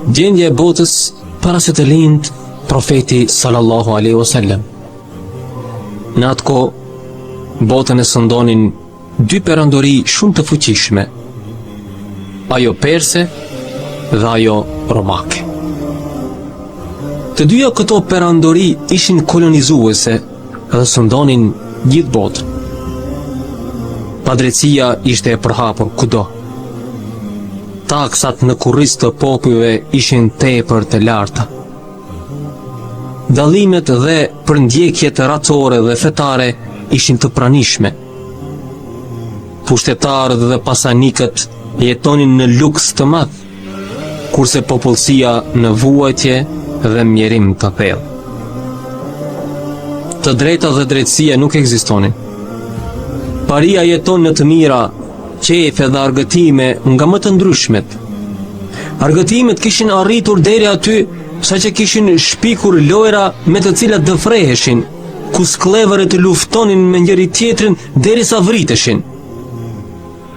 Gjendja e botës para se të lind profeti sallallahu alaihi wasallam. Në atë kohë botën e sëndonin dy perandori shumë të fuqishme, ajo perse dhe ajo romake. Të dyja këto perandori ishin kolonizuese dhe sëndonin gjithë botën. Padrejtia ishte e përhapur kudo. Taksat në kurriz të popujve ishin tepër të larta. Dallimet dhe përndjekjet racore dhe fetare ishin të pranishme. Pushtetarët dhe pasanikët jetonin në luks të madh, kurse popullsia në vuajtje dhe mjerim të thellë. Të drejta dhe drejtësia nuk ekzistonin. Paria jeton në të mira, qefe dhe argëtime nga më të ndryshmet. Argëtimet kishin arritur deri aty sa që kishin shpikur lojra me të cilat dëfreheshin, ku skleverët luftonin me njëri tjetrin derisa vriteshin.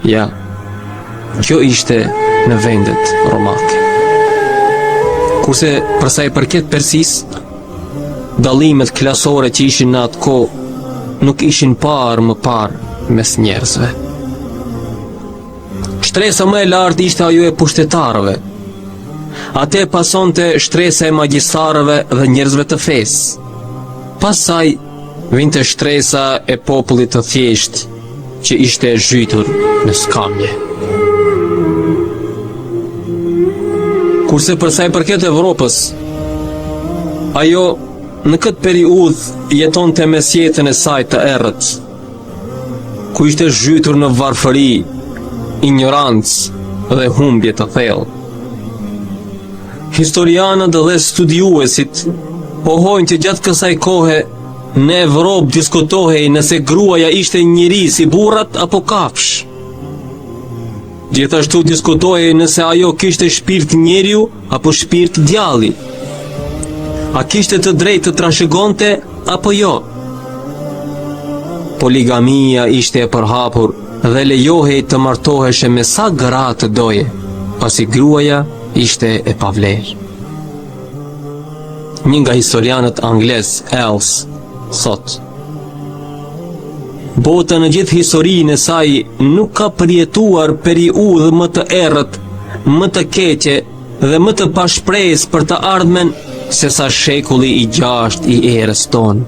Ja, kjo ishte në vendet romake. Kurse përsa i përket Persisë, dallimet klasore që ishin në atë kohë nuk ishin parë më parë mes njerëzve. Shtresa më e lartë ishte ajo e pushtetarëve. Atë pasonte shtresa e magjistarëve dhe njerëzve të fesë. Pastaj vinte shtresa e popullit të thjeshtë që ishte zhytur në skamje. Kurse përsa i përket Evropës, ajo në këtë periudhë jetonte me jetën e saj të errët, ku ishte zhytur në varfëri, ignorancë dhe humbje të thellë. Historianët dhe studiuesit pohojnë që gjatë kësaj kohe në Evropë diskutohej nëse gruaja ishte njeri si burrat apo kafsh. Gjithashtu diskutohej nëse ajo kishte shpirt njeriu apo shpirt djalli. A kishte të drejtë të trashëgonte apo jo? Poligamia ishte e përhapur dhe lejohej të martoheshe me sa gra të doje, pasi gruaja ishte e pavlerë. Një nga historianët anglez, Els, thot: bota në gjithë historinë e saj nuk ka përjetuar periudhë më të errët, më të keqe dhe më të pashpresë për të ardhmen se sa shekulli i 6 i erës tonë.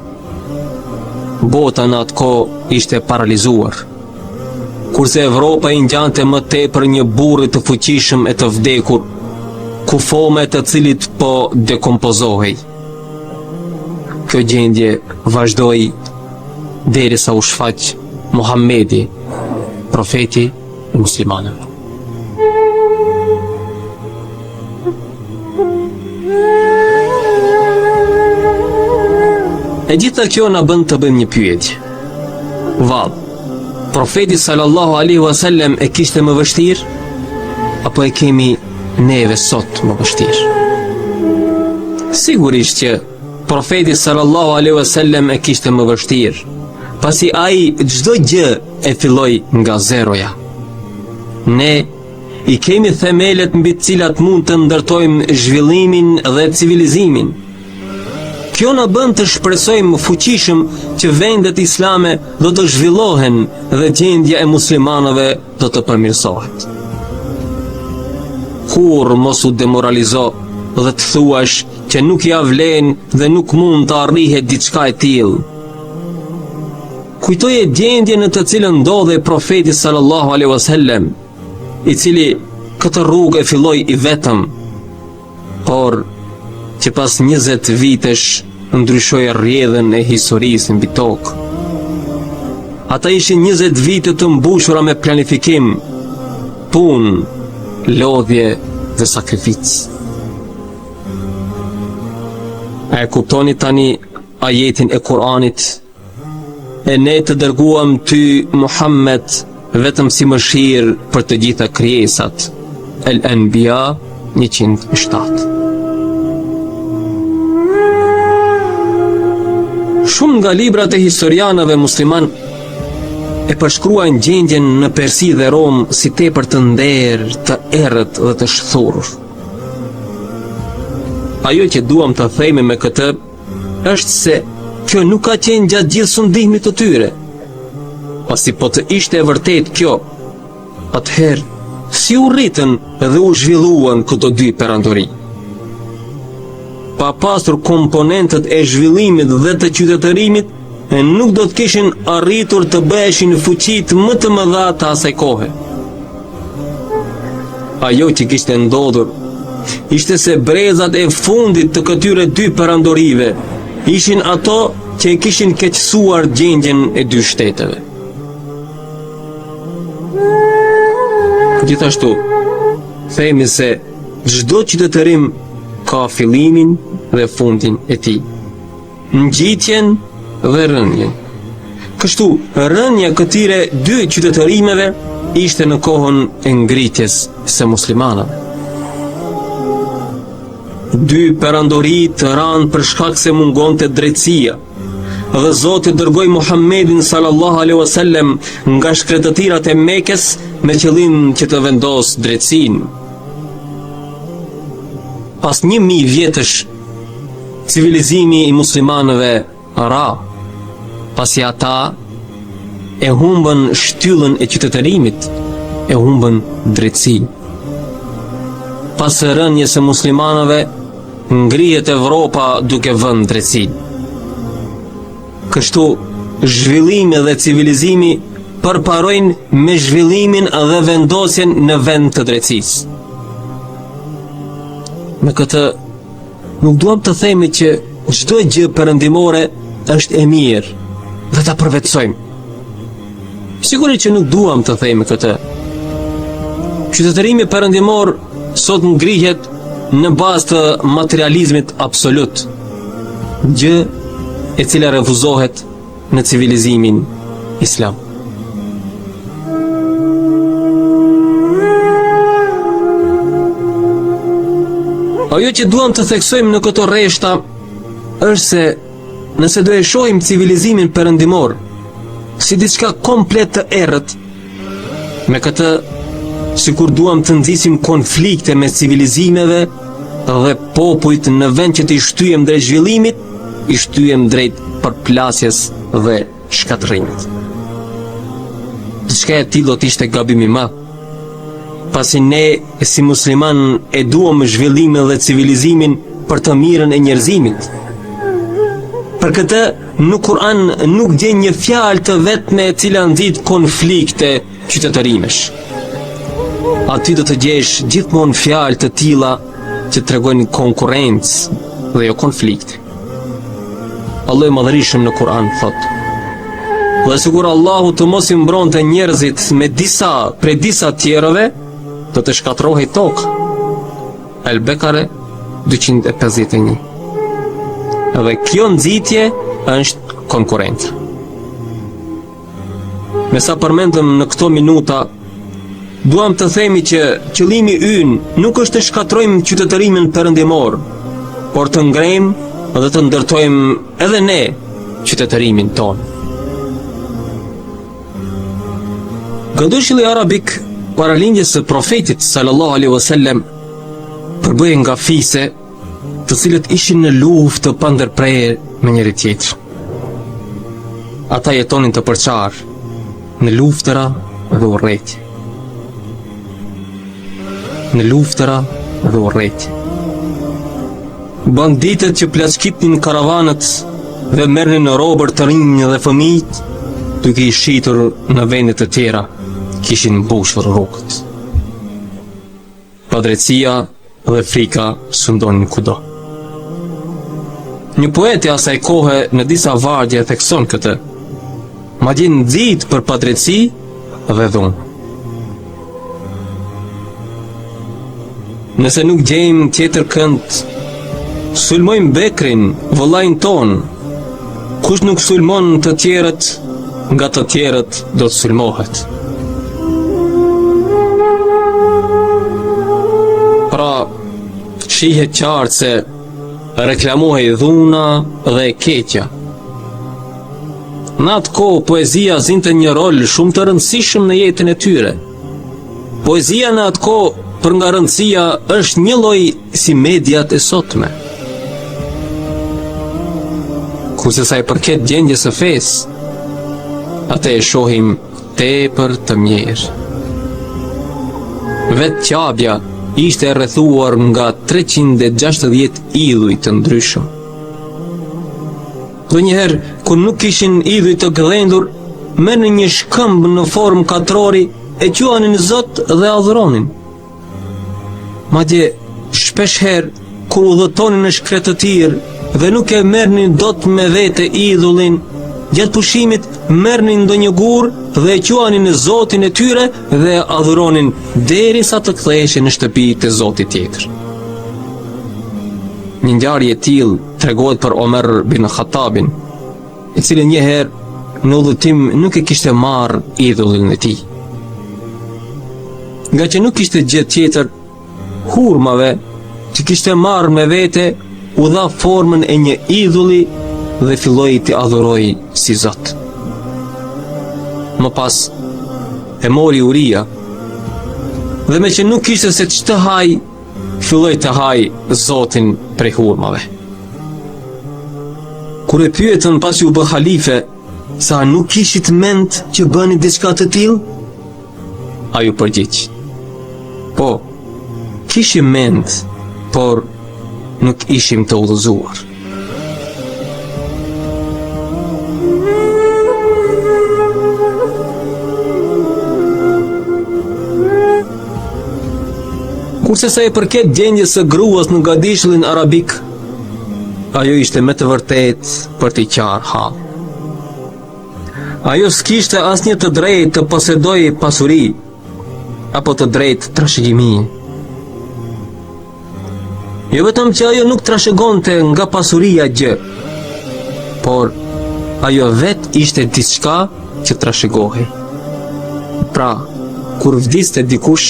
Bota në atë kohë ishte paralizuar, kurse Evropa i ngjante më tepër një burrë të fuqishëm e të vdekur, kufome të cilit po dekompozohej. Kjo gjendje vazhdoi derisa u shfaq Muhamedi, profeti i muslimanëve. E gjitha kjo na bën të bëjmë një pyetje. Vallë, profeti sallallahu alaihi wasallam e kishte më vështirë apo e kemi neve sot më vështirë? Sigurisht që profeti sallallahu alaihi wasallam e kishte më vështirë, pasi ai çdo gjë e filloi nga zeroja. Ne i kemi themelet mbi të cilat mund të ndërtojmë zhvillimin dhe civilizimin. Kjo na bën të shpresojmë fuqishëm që vendet islame do të zhvillohen dhe gjendja e muslimanëve do të përmirësohet. Kur mos u demoralizo dhe të thuash që nuk ja vlen dhe nuk mund të arrihet diçka e tillë. Kujtoje gjendjen në të cilën ndodhej profeti sallallahu alaihi wasallam, i cili këtë rrugë e filloi i vetëm, por që pas 20 vitesh ndryshoi rrjedhën e historisë mbi tokë. Ata ishin 20 vite të mbushura me planifikim, punë, lodhje dhe sakrificë. A e kuptoni tani ajetin e Kur'anit? E ne të dërguam ty, Muhammed, vetëm si mëshirë për të gjitha krijesat. Al-Anbiya 107. Shumë nga librat e historianëve musliman e përshkruajnë gjendjen në Persi dhe Rom si tepër të nderë, të errët dhe të shthurur. Ajo që duam të themi me këtë është se kjo nuk ka qenë gjatë gjithë sundimit të tyre. Pasi po të ishte e vërtet kjo, atëherë si u rritën dhe u zhvilluan këto dy perandori. Pa pasur komponentët e zhvillimit dhe të qytetërimit, nuk do të kishin arritur të bëheshin fuqit më të mëdha të asaj kohe. Ajo që kishte ndodhur ishte se brezat e fundit të këtyre dy perandorive ishin ato që e kishin keqësuar gjendjen e dy shteteve. Gjithashtu, themi se çdo qytetërim ka fillimin dhe fundin e tij, ngjitjen dhe rënjen. Kështu, rënja këtyre dy qytetërimeve ishte në kohën e ngritjes së muslimanëve. Dy perandori të ranë për shkak se mungonte drejtësia, dhe Zoti dërgoi Muhammedin sallallahu alaihi wasallam nga shkretëtirat e Mekës me qëllim që të vendos drejtësinë. Pas 1000 vjetësh, civilizimi i muslimanëve ra, pasi ata e humbën shtyllën e qytetërimit, e humbën drejtësinë. Pas rënjes së muslimanëve, ngrihet Evropa duke vënë drejtësinë. Kështu, zhvillimi dhe civilizimi përparojnë me zhvillimin dhe vendosjen në vend të drejtësisë. Me këtë, nuk duam të themi që çdo gjë perëndimore është e mirë dhe ta përvetësojmë. Sigurisht që nuk duam të themi këtë. Qytetërimi perëndimor sot ngrihet në bazë të materializmit absolut, gjë e cila refuzohet në civilizimin islam. Ajo që duam të theksojmë në këto rreshta është se nëse do e shohim civilizimin perëndimor si diçka komplet të errët, me këtë sikur duam të nxisim konflikte mes civilizimeve dhe popujt në vend që të shtyjem drejt zhvillimit, i shtyjem drejt përplasjes dhe shkatërrimit. Diçka e tillë do të ishte gabim i madh, pasi ne si musliman e duam zhvillimin dhe civilizimin për të mirën e njerëzimit. Për këtë, në Kur'an nuk gjen një fjalë të vetme e cila nxit konflikte qytetërimesh. Aty do të gjesh gjithmonë fjalë të tilla që tregojnë konkurrencë dhe jo konflikt. Allah i madhërisëm në Kur'an thotë: "Dhe sigur Allahu të mos i mbronte njerëzit me disa prej disa tjerëve, do të shkatërrohej tokë." Al-Bekare 251. Dhe kjo nxitje është konkurrencë. Me sa përmendëm në këto minuta, duam të themi që qëllimi ynë nuk është të shkatrojmë qytetërimin perëndimor, por të ngrejmë dhe të ndërtojmë edhe ne qytetërimin tonë. Këndëshilli arabik para lindjes së profetit sallallahu alaihi wasallam përbëhej nga fise të cilët ishin në luftë të pandërprerë me njëri tjetrin. Ata jetonin të përçarë në luftëra dhe urrëtie. Në luftëra dhe urrëtie. Banditët që plaçkitnin karavanët dhe merrnin në robër të rinj dhe fëmijë, duke i shitur në vende të tjera, kishin mbushur rrugët. Padrejtësia dhe frika sundonin kudo. Një poet i asaj kohe në disa vargje thekson këtë, madje nxit për padrejtësi dhe dhunë. Nëse nuk gjejmë tjetër kënd, sulmojmë Bekrin, vëllain ton. Kush nuk sulmon të tjerët, nga të tjerët do të sulmohet. Pra, shihet qartë se reklamohej dhuna dhe e keqja. Në atë kohë, poezia zinte një rol shumë të rëndësishëm në jetën e tyre. Poezia në atë kohë, për nga rëndësia, është një lloj si mediat e sotme. Kurse sa i përket gjendjes së fesë, atë e shohim tepër të mirë. Vetë Qabja ishte rrethuar nga 360 idhuj të ndryshëm. Ndonjëherë, kur nuk kishin idhuj të gëdhendur, merrnin një shkëmb në formë katrori, e quanin Zot dhe adhuronin. Madje shpesh herë, kur udhëtonin në shkret të tirë dhe nuk e merrnin dot me vete idhullin, gjatë pushimit merrnin ndonjë gur dhe e quanin në Zotin e tyre dhe adhuronin derisa të ktheheshin në shtëpi të Zotit tjetër. Një ngjarje e tillë tregohet për Omer bin Khattabin, i cili një herë në udhëtim nuk e kishte marrë idhullin e tij. Nga që nuk kishte gjë tjetër, hurmave që kishte marrë me vete u dha formën e një idhulli dhe filloi t'i adhuroi si Zot. Më pas e mori uria dhe me që nuk kishte se ç'të haj, filloi të haj Zotin prej hurmave. Kur e pyetën pasi u bë halife, sa nuk kishit mend që bëni diçka të tillë? Ai u përgjigj: po, kishim mend, por nuk ishim të udhëzuar. Kurse sa i përket gjendjes së gruas në gadishullin arabik, ajo ishte me të vërtet për t'i qarë hall. Ajo s'kishte asnjë të drejtë të posedojë pasuri apo të drejtë trashëgimie. Jo vetëm që ajo nuk trashëgonte nga pasuria gjë, por ajo vet ishte diçka që trashëgohej. Pra, kur vdiste dikush,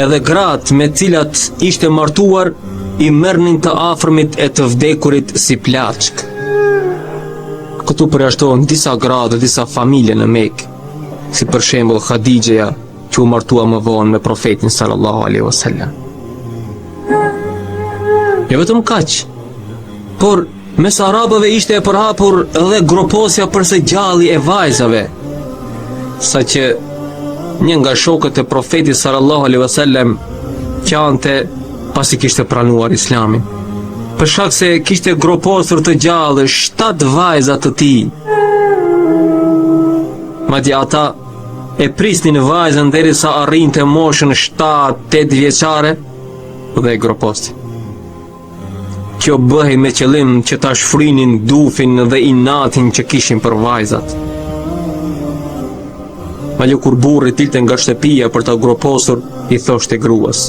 edhe gratë me cilat ishte martuar i merrnin të afërmit e të vdekurit si plaçk. Këtu përjashtohen disa gra dhe disa familje në Mekë, si për shembull Khadijja, që u martua më vonë me profetin sallallahu alaihi wasallam. Jo vetëm kaq, por mes arabëve ishte e përhapur edhe groposja përse gjalli e vajzave, saqë një nga shokët e profetit sallallahu alaihi wasallam qante pasi kishte pranuar Islamin, për shkak se kishte groposur të gjallë 7 vajza të tij. Madje ata e prisnin vajzën derisa arrinte moshën 7-8 vjeçare dhe e gropostin. Kjo bëhej me qëllim që ta shfrynin dufin dhe inatin që kishin për vajzat. Madje kur burri dilte nga shtëpia për ta groposur, i thoshte gruas: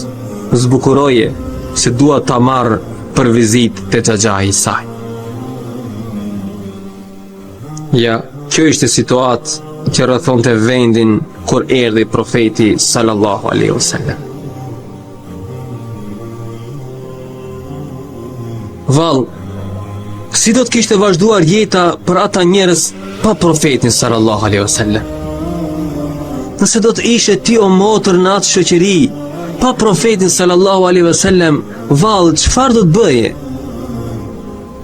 "Zbukuroje se dua ta marr për vizitë te xhaxhai i saj." Ja, kjo ishte situatë që rrethonte vendin kur erdhi profeti sallallahu alaihi wasallam. Vallë, si do të kishte vazhduar jeta për ata njerëz pa profetin sallallahu alaihi wasallam? Nëse do të ishe ti o motër në atë shoqëri pa profetin sallallahu alaihi wasallam, vallë, çfarë do të bëje?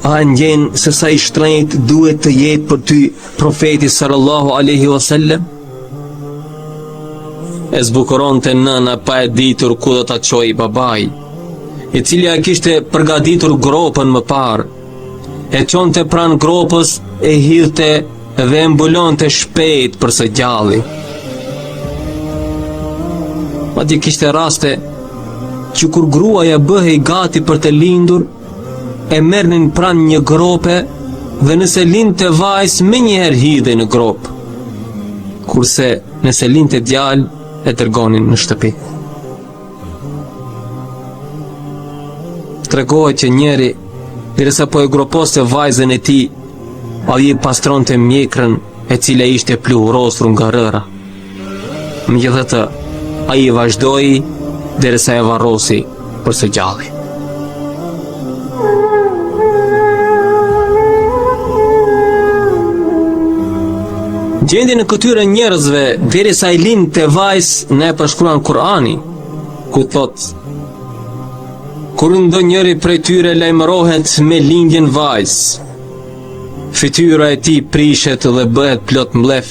A ndjen se sa i shtrenjtë duhet të jetë për ty profeti sallallahu alaihi wasallam? E zbukuronte nëna pa e ditur ku do ta çojë babai, i cili a kishte përgatitur gropën më parë, e çonte pranë gropës, e hidhte dhe e mbulonte shpejt përse gjalli. Madje kishte raste që kur gruaja bëhej gati për të lindur, e merrnin pranë një grope dhe nëse linte vajzë menjëherë hidhej në grop, kurse nëse linte djalë e dërgonin në shtëpi. Tregohet që njeri, derisa po e groposte vajzën e tij, ai pastronte mjekrën e cila ishte pluhurosur nga rëra. Megjithatë, ai vazhdoi derisa e varrosi përse gjalli. Gjendjen e këtyre njerëzve derisa i lindte vajzë ne përshkruan Kurani, ku thotë: kur ndonjëri prej tyre lajmërohet me lindjen vajzë, Fytyra e tij prishet dhe bëhet plot mblef.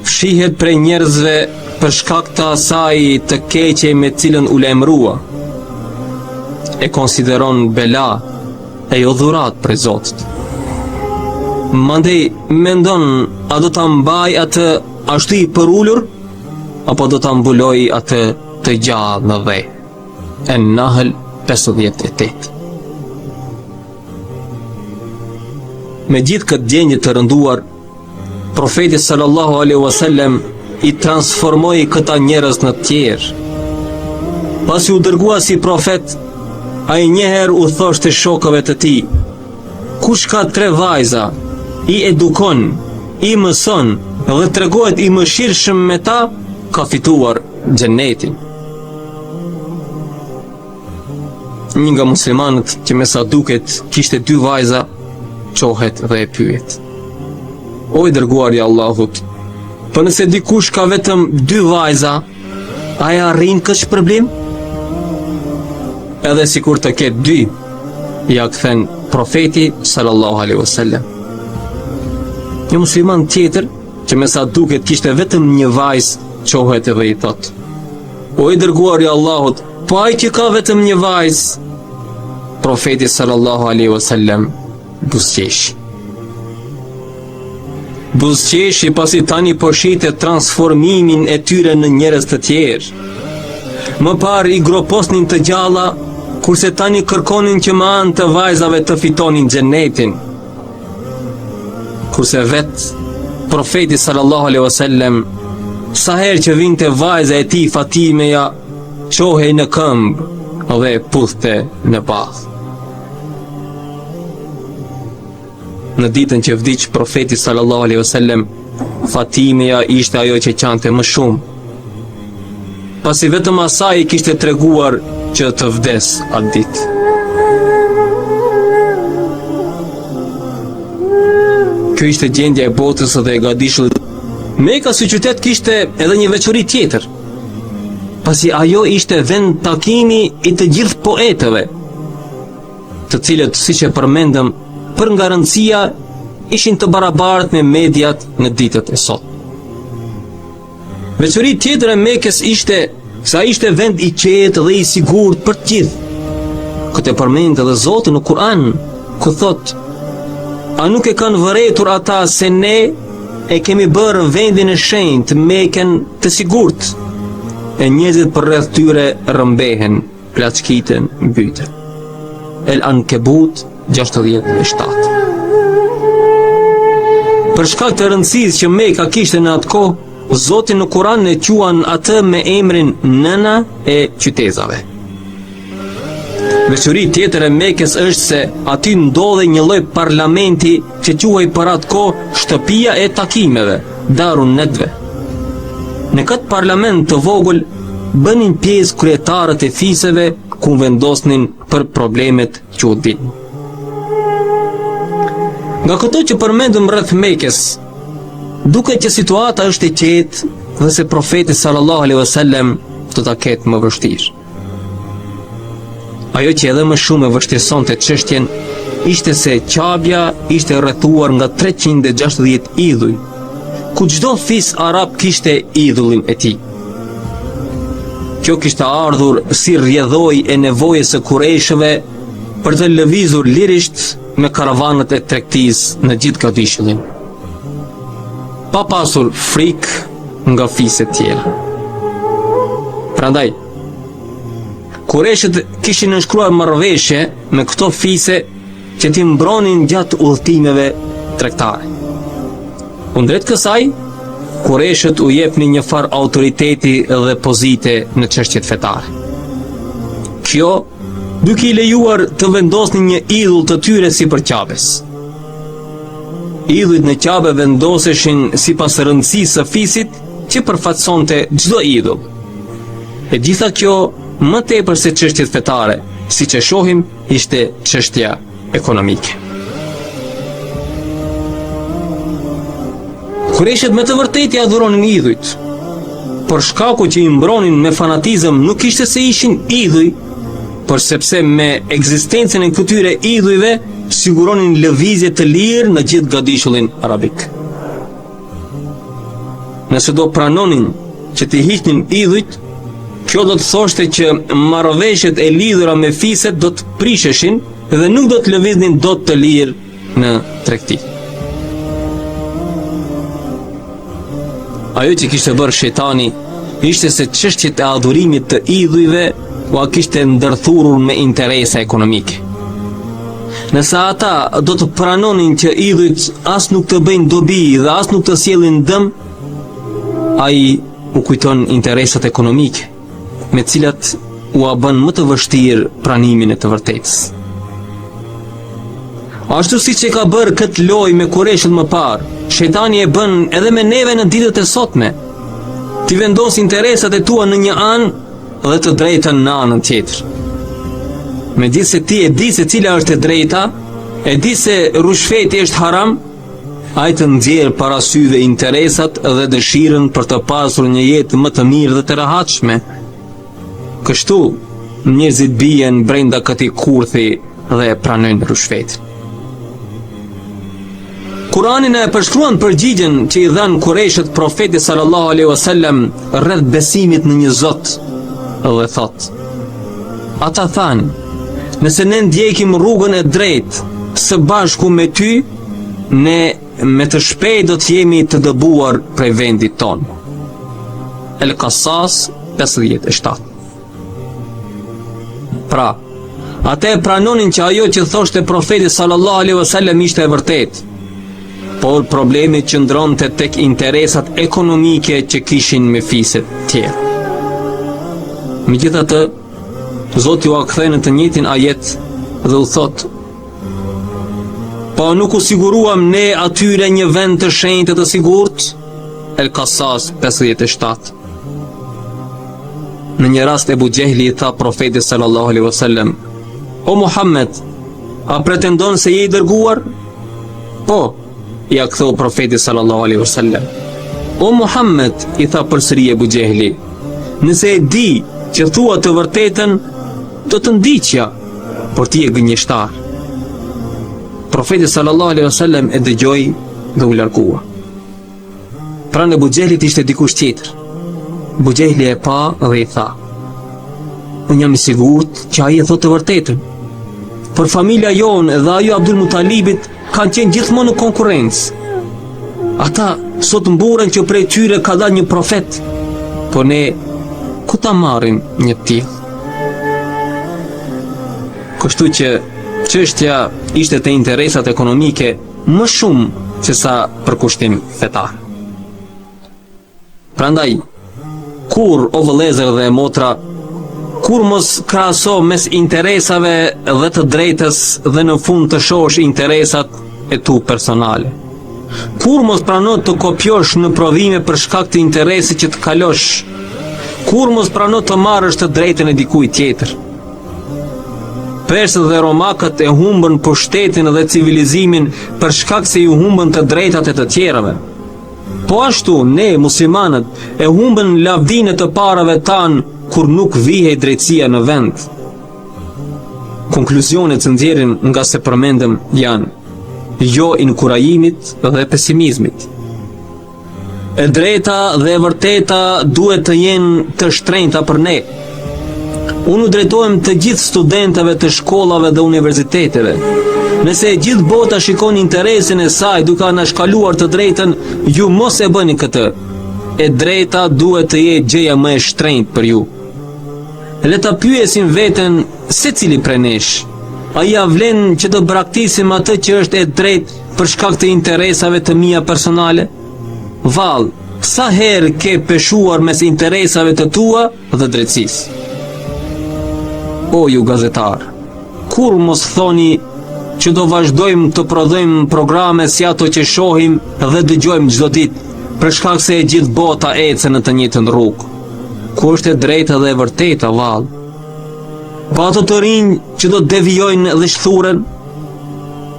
Fshihet prej njerëzve për shkak të asaj të keqe me cilën u lajmërua. E konsideron bela e jo dhurat prej Zotit. Mandej mendon, a do ta mbaj atë ashtu i përullur, apo do ta mbuloj atë të gjallë në dhej. An-Nahl 58. Me gjithë këtë gjendje të rënduar, profeti sallallahu alaihi wasallam i transformoi këta njerëz në tjerë. Pasi u dërgua si profet, ai njëherë u thoshte shokëve të tij: kush ka 3 vajza, i edukon, i mëson dhe tregohet i mëshirshëm me ta, ka fituar xhenetin. Një nga muslimanët që me sa duket kishte 2 vajza, qohet dhe e pyet: o i dërguari i Allahut, po nëse dikush ka vetëm 2 vajza, a e arrin këtë shpërblim? Edhe sikur të ketë 2, ja kthen profeti sallallahu alaihi wasallam. Një musliman tjetër që me sa duket kishte vetëm 1 vajzë, qohet dhe i thot: o i dërguari i Allahut, po ai që ka vetëm 1 vajzë? Profeti sallallahu alaihi wasallam buzqeshi pasi tani po shitet transformimin e tyre në njerëz të tjerë. Më parë i groposnin të gjalla, kurse tani kërkonin që me anë të vajzave të fitonin xhenetin. Kurse vetë profeti sallallahu alaihi wasallam, sa herë që vinte vajza e tij Fatimeja, qohej në këmbë dhe puthte në bazë. Në ditën që vdiq profeti sallallahu alaihi wasallam, Fatimeja ishte ajo që qante më shumë, pasi vetëm asaj i kishte treguar që të vdes atë ditë. Kjo ishte gjendja e botës dhe e gadishullit. Mekka si qytet kishte edhe një veçori tjetër, pasi ajo ishte vend takimi i të gjithë poetëve, të cilët, siç e përmendëm, për nga rëndësia ishin të barabartë me mediat në ditët e sot. Veçori tjetër e Mekës ishte sa ishte vend i qetë dhe i sigurt për të gjithë. Këtë e përmend edhe Zoti në Kur'an, ku thot: a nuk e kanë vërejtur ata se ne e kemi bërë vendin e shenjtë Mekën të sigurt? E njerëzit përreth tyre rrëmbehen, plaçkiten, mbyten. El-Ankebut 67. Për shkak të rëndësisë që Mekka kishte në atë kohë, Zoti në Kur'an e quan atë me emrin nëna e qytetave. Veçori tjetër e Mekës është se aty ndodhej një lloj parlamenti që quhej për atë kohë shtëpia e takimeve, Darun Nedve. Në këtë parlament të vogël bënin pjesë kryetarët e fiseve ku vendosnin për problemet që u din. Nga këto që përmendëm rreth Mekës, duket që situata është e qetë dhe se profeti sallallahu alaihi wasallam do ta ketë më vështirë. Ajo që edhe më shumë e vështirësonte çështjen ishte se Qabja ishte rrethuar nga 360 idhuj, ku çdo fis arab kishte idhullin e tij. Kjo kishte ardhur si rrjedhoj e nevojës së kurejshëve për të lëvizur lirisht me karavanët e tregtisë në gjithë gadishullin, pa pasur frikë nga fiset tjera. Prandaj, kurejshët kishin nënshkruar marrëveshje me këto fise që t'i mbronin gjatë udhëtimeve tregtare. Kundrejt kësaj, kurejshët u jepnin një farë autoriteti dhe pozite në çështjet fetare. Kjo duke i lejuar të vendosnin një idhull të tyre sipër Qabes. Idhujt në Qabe vendoseshin sipas rëndësisë së fisit që përfaqësonte çdo idhull. E gjitha kjo më tepër se çështjet fetare, siç e shohim, ishte çështja ekonomike. Kurejshët me të vërtetë i adhuronin idhujt, por shkaku që i mbronin me fanatizëm nuk ishte se ishin idhuj, por sepse me ekzistencën e këtyre idhujve siguronin lëvizje të lirë në gjithë gadishullin arabik. Nëse do pranonin që t'i hiqnin idhujt, kjo do të thoshte që marrëveshjet e lidhura me fiset do të prisheshin dhe nuk do të lëviznin dot të lirë në tregti. Ajo që kishte bërë shejtani ishte se çështjet e adhurimit të idhujve ua kishte ndërthurur me interesa ekonomike. Nëse ata do të pranonin që idhujt as nuk të bëjnë dobi dhe as nuk të sjellin dëm, ai u kujton interesat ekonomike, me cilat ua bën më të vështirë pranimin e të vërtetës. Ashtu siç e ka bërë këtë lojë me Kureshët më parë, shejtani e bën edhe me neve në ditët e sotme. Ti vendos interesat e tua në një anë dhe të drejtën në anën tjetër. Megjithse ti e di se cila është e drejta, e di se rushfeti është haram, ai të nxjerr para syve interesat dhe dëshirën për të pasur një jetë më të mirë dhe të rehatshme. Kështu, njerëzit bien brenda këtij kurthi dhe pranojnë rushfetin. Kurani na e përshkruan përgjigjen që i dhanë Kureshët profetit sallallahu alaihi wasallam rreth besimit në një Zot dhe thot: ata thanë, nëse ne ndjekim rrugën e drejtë së bashku me ty, ne me të shpejt do të jemi të dëbuar prej vendit ton. El-Qasas 57. Pra, ata e pranonin që ajo që thoshte profeti sallallahu alaihi wasallam ishte e vërtetë, por problemi qëndronte tek interesat ekonomike që kishin me fiset tjera. Megjithatë, Zoti u kthei në të njëjtin ajet dhe u thot: po nuk u siguruam ne atyre një vend të shenjtë të sigurt? El-Qasas 57. Në një rast Ebu Gjehli i tha profetit sallallahu alaihi wasallam: o Muhammed, a pretendon se je i dërguar? Po, ja ktheu profeti sallallahu alaihi wasallam. O Muhammed, i tha përsëri Ebu Gjehli, nëse e di që thua të vërtetën, do të ndiqja, por ti je gënjeshtar. Profeti sallallahu alaihi wasallam e dëgjoi dhe u largua. Pranë Ebu Gjehlit ishte dikush tjetër. Ebu Gjehli e pa dhe i tha: unë jam i sigurt që ai e thot të vërtetën. Por familja jonë dhe ajo Abdul Mutalibit kanë qenë gjithmonë në konkurrencë. Ata sot mburen që prej tyre ka dalë një profet, po ne ku ta marrim një të tillë? Kështu që çështja ishte te interesat ekonomike më shumë se sa për kushtim fetar. Prandaj, kur o vëllezër dhe motra, kur mos krahaso mes interesave dhe të drejtës dhe në fund të shohësh interesat e tu personale. Kur mos prano të kopjosh në prodhime për shkak të interesit që të kalosh. Kur mos prano të marrësh të drejtën e dikujt tjetër. Persët dhe romakët e humbën pushtetin dhe civilizimin për shkak se ju humbën të drejtat e të tjerave. Po ashtu, ne, muslimanët, e humbën lavdinë të parave tanë kur nuk vihej drejtësia në vend. Konkluzionet që nxjerrin nga se përmendëm janë: jo inkurajimit dhe pesimizmit. E drejta dhe e vërteta duhet të jenë të shtrenjta për ne. Unë u drejtohem të gjithë studentëve të shkollave dhe universiteteve. Nëse e gjithë bota shikon interesin e saj duke anashkaluar të drejtën, ju mos e bëni këtë. E drejta duhet të jetë gjëja më e shtrenjtë për ju. Le ta pyesim veten secili prej nesh: a ja vlen që të braktisim atë që është e drejtë për shkak të interesave të mia personale? Vallë, sa herë ke peshuar mes interesave të tua dhe drejtësisë? O ju gazetar, kur mos thoni që do vazhdojmë të prodhojmë programe si ato që shohim dhe dëgjojmë çdo ditë, për shkak se e gjithë bota ecën në të njëjtën rrugë. Ku është e drejta dhe e vërteta, vallë? Pa ato të rinj që do të devijojnë dhe shthuren?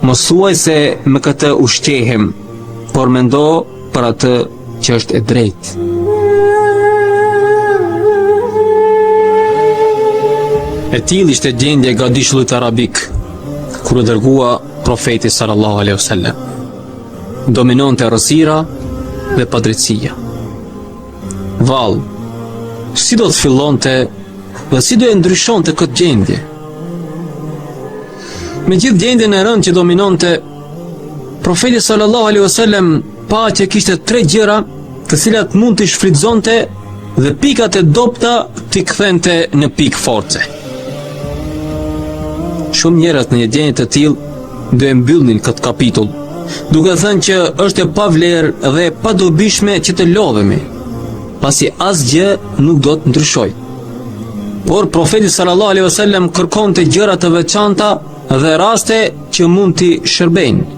Mos thuaj se me këtë ushqehem, por mendo për atë që është e drejtë. E tillë ishte gjendja e gadishullit arabik kur u dërgua profeti sallallahu alaihi wasallam. Dominonte errësira dhe padrejtësia. Vallë, si do të fillonte dhe si do e ndryshonte këtë gjendje? Me gjithë gjendjen e rëndë që dominonte, profeti sallallahu alaihi wasallam pa që kishte 3 gjëra të cilat mund të shfrytëzonte dhe pikat e dobta t'i kthente në pikë force. Shumë njerëz në një gjendje të tillë do e mbyllnin këtë kapitull, duke thënë që është e pavlerë dhe e padobishme që të lodhemi, pasi asgjë nuk do të ndryshojë. Por profeti sallallahu alaihi wasallam kërkonte gjëra të veçanta dhe raste që mund t'i shërbejnë.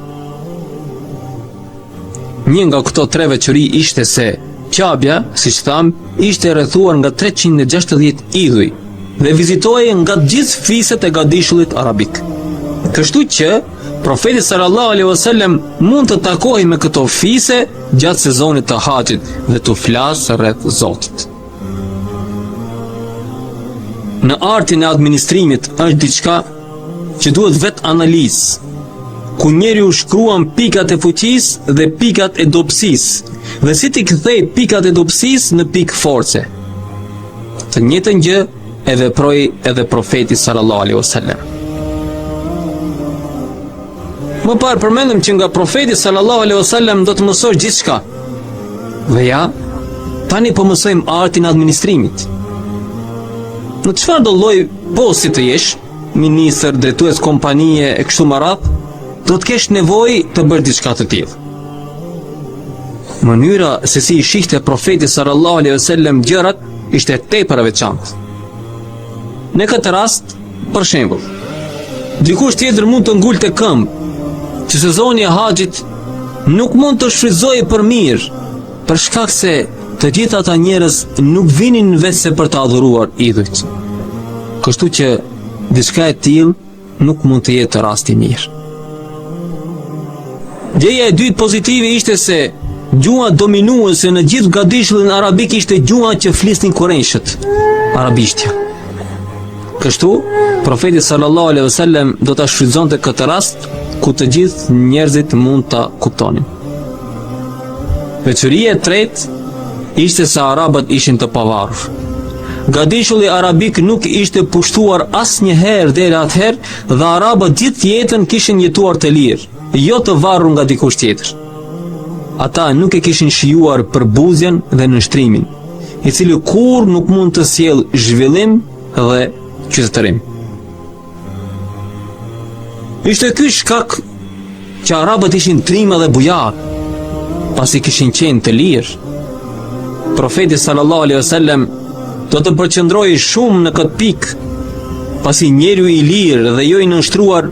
Një nga këto 3 veçori ishte se Qabja, siç tham, ishte rrethuar nga 360 idhuj dhe vizitohej nga të gjithë fiset e gadishullit arabik. Kështu që profeti sallallahu alaihi wasallam mund të takohej me këto fise gjatë sezonit të haxhit dhe të flasë rreth Zotit. Në artin e administrimit është diçka që duhet vetë analizë, ku njeriu shkruan pikat e fuqisë dhe pikat e dobësisë, dhe si t'i kthej pikat e dobësisë në pikë force. Të njëjtën gjë e veproi edhe profeti sallallahu alaihi wasallam. Më parë përmendëm që nga profeti sallallahu alaihi wasallam do të mësosh gjithçka. Dhe ja, tani po mësojmë artin e administrimit. Në çfarë do lloj posti të jesh, ministër, drejtues kompanie e kështu me radhë, do të kesh nevojë të bësh diçka të tillë. Mënyra se si I shihte profeti sallallahu alaihi wasallam gjërat ishte tepër e veçantë. Në këtë rast, për shembull, dikush tjetër mund të ngulte këmbë që sezoni I haxhit nuk mund të shfrytëzojë për mirë, për shkak se të gjithë ata njerëz nuk vinin vetëm për të adhuruar idhujt. Kështu që diçka e tillë nuk mund të jetë rasti I mirë. Gjëja e dytë pozitive ishte se gjuha dominuese në gjithë gadishullin arabik ishte gjuha që flisnin Kurejshët, arabishtja. Kështu, profeti sallallahu alaihi wasallam do ta shfrytëzonte këtë rast ku të gjithë njerëzit mund ta kuptonin. Veçoria e tretë ishte se arabët ishin të pavarur. Gadishulli arabik nuk ishte pushtuar asnjëherë deri atëherë dhe arabët gjithë jetën kishin jetuar të lirë, jo të varur nga dikush tjetër. Ata nuk e kishin shijuar përbuzjen dhe nënshtrimin, I cili kur nuk mund të sjellë zhvillim dhe qytetërim. Ishte ky shkak që arabët ishin trima dhe bujar, pasi kishin qenë të lirë. Profeti sallallahu alaihi wasallam do të përqendrojë shumë në këtë pikë, pasi njeriu I lirë dhe jo I nënshtruar,